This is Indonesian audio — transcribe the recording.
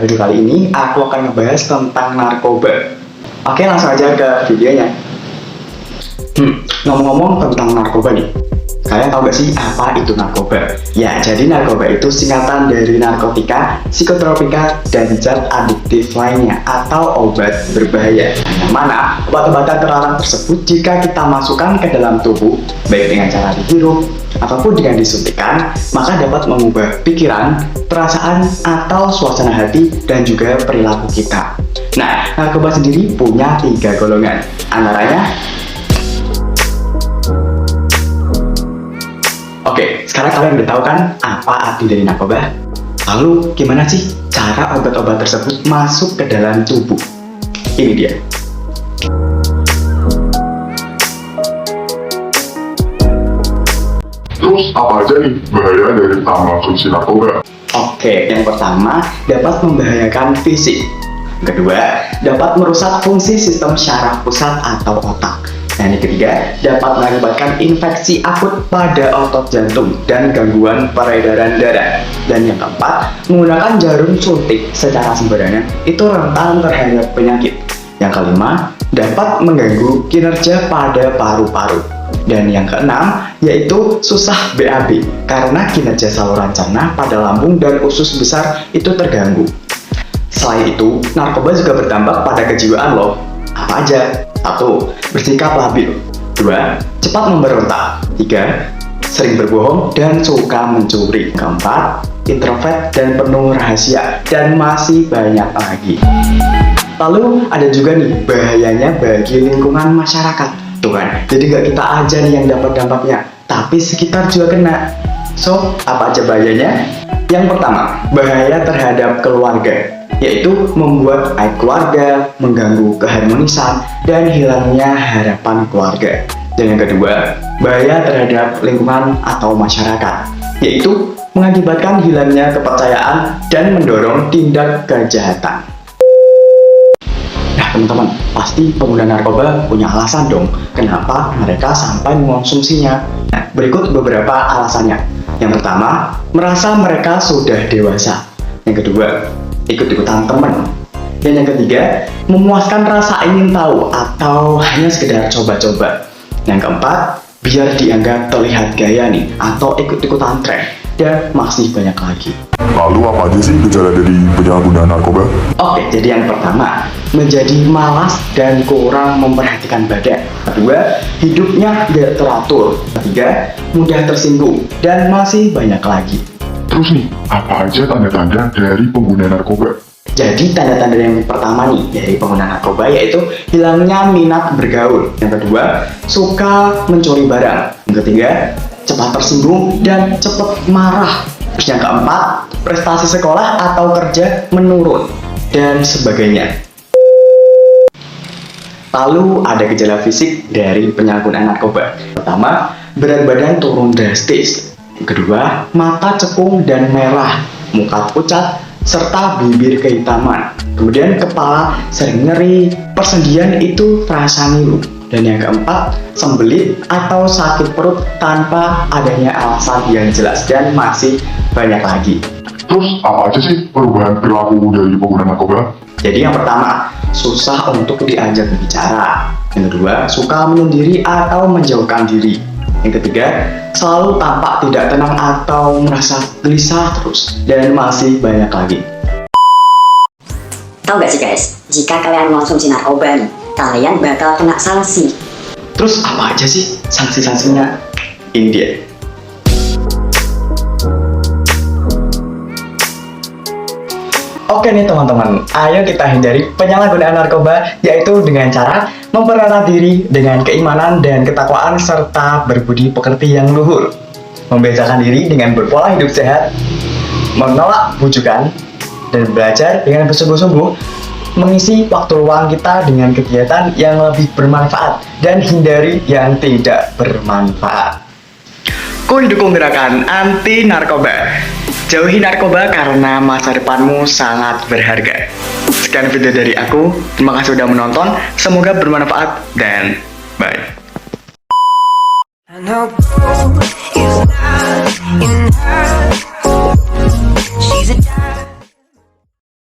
video kali ini aku akan ngebahas tentang narkoba. Oke, langsung aja ke videonya. Ngomong-ngomong tentang narkoba nih, kalian tahu gak sih apa itu narkoba? Ya, jadi narkoba itu singkatan dari narkotika, psikotropika, dan zat adiktif lainnya atau obat berbahaya. Yang mana obat-obatan terlarang tersebut jika kita masukkan ke dalam tubuh, baik dengan cara dihirup ataupun dengan disuntikkan, maka dapat mengubah pikiran, perasaan, atau suasana hati dan juga perilaku kita. Nah, narkoba sendiri punya 3 golongan, antaranya. Oke, sekarang kalian udah tahu kan apa arti dari narkoba? Lalu gimana sih cara obat-obat tersebut masuk ke dalam tubuh? Ini dia. Terus apa aja nih bahaya dari konsumsi narkoba? Oke, yang pertama dapat membahayakan fisik. Yang kedua, dapat merusak fungsi sistem syaraf pusat atau otak. Dan yang ketiga, dapat mengakibatkan infeksi akut pada otot jantung dan gangguan peredaran darah. Dan yang keempat, menggunakan jarum suntik secara sembarangan itu rentan terhadap penyakit. Yang kelima, dapat mengganggu kinerja pada paru-paru. Dan yang keenam, yaitu susah BAB karena kinerja saluran cerna pada lambung dan usus besar itu terganggu. Selain itu, narkoba juga berdampak pada kejiwaan loh. Apa aja? 1. Bersikap labil. 2. Cepat memberontak. 3. Sering berbohong dan suka mencuri. 4. Introvert dan penuh rahasia. Dan masih banyak lagi. Lalu ada juga nih bahayanya bagi lingkungan masyarakat. Tuh kan, jadi gak kita aja nih yang dapat dampaknya, tapi sekitar juga kena. So, apa aja bahayanya? Yang pertama, bahaya terhadap keluarga, yaitu membuat aib keluarga, mengganggu keharmonisan, dan hilangnya harapan keluarga. Dan yang kedua, bahaya terhadap lingkungan atau masyarakat, yaitu mengakibatkan hilangnya kepercayaan dan mendorong tindak kejahatan. Nah teman-teman, pasti pengguna narkoba punya alasan dong kenapa mereka sampai mengonsumsinya. Nah, berikut beberapa alasannya. Yang pertama, merasa mereka sudah dewasa. Yang kedua, ikut-ikutan teman. Dan yang ketiga, memuaskan rasa ingin tahu atau hanya sekedar coba-coba. Yang keempat, biar dianggap terlihat gaya nih atau ikut-ikutan tren. Dan masih banyak lagi. Lalu apa aja sih gejala dari penyalahgunaan narkoba? Oke, jadi yang pertama, menjadi malas dan kurang memperhatikan badan. Kedua, hidupnya tidak teratur. Ketiga, mudah tersinggung. Dan masih banyak lagi. Terus nih, apa aja tanda-tanda dari pengguna narkoba? Jadi tanda-tanda yang pertama nih dari pengguna narkoba yaitu hilangnya minat bergaul. Yang kedua, suka mencuri barang. Yang ketiga, cepat tersinggung dan cepat marah. Terus yang keempat, prestasi sekolah atau kerja menurun dan sebagainya. Lalu ada gejala fisik dari penyalahgunaan narkoba. Pertama, berat badan turun drastis. Yang kedua, mata cekung dan merah, muka pucat, serta bibir kehitaman. Kemudian kepala sering nyeri, persendian itu terasa ngilu. Dan yang keempat, sembelit atau sakit perut tanpa adanya alasan yang jelas dan masih banyak lagi. Terus apa aja sih perubahan perilaku dari pengguna narkoba? Jadi yang pertama, susah untuk diajak berbicara. Yang kedua, suka menyendiri atau menjauhkan diri. Yang ketiga, selalu tampak tidak tenang atau merasa gelisah terus. Dan masih banyak lagi. Tahu gak sih guys, jika kalian mengonsumsi narkoba nih, kalian bakal kena sanksi. Terus apa aja sih sanksi-sanksinya? Ini dia. Oke nih teman-teman, ayo kita hindari penyalahgunaan narkoba, yaitu dengan cara mempererat diri dengan keimanan dan ketakwaan serta berbudi pekerti yang luhur, membiasakan diri dengan berpola hidup sehat, menolak bujukan, dan belajar dengan bersungguh-sungguh mengisi waktu luang kita dengan kegiatan yang lebih bermanfaat dan hindari yang tidak bermanfaat. Kui dukung gerakan anti narkoba. Jauhi narkoba karena masa depanmu sangat berharga. Sekian video dari aku. Terima kasih sudah menonton. Semoga bermanfaat dan bye.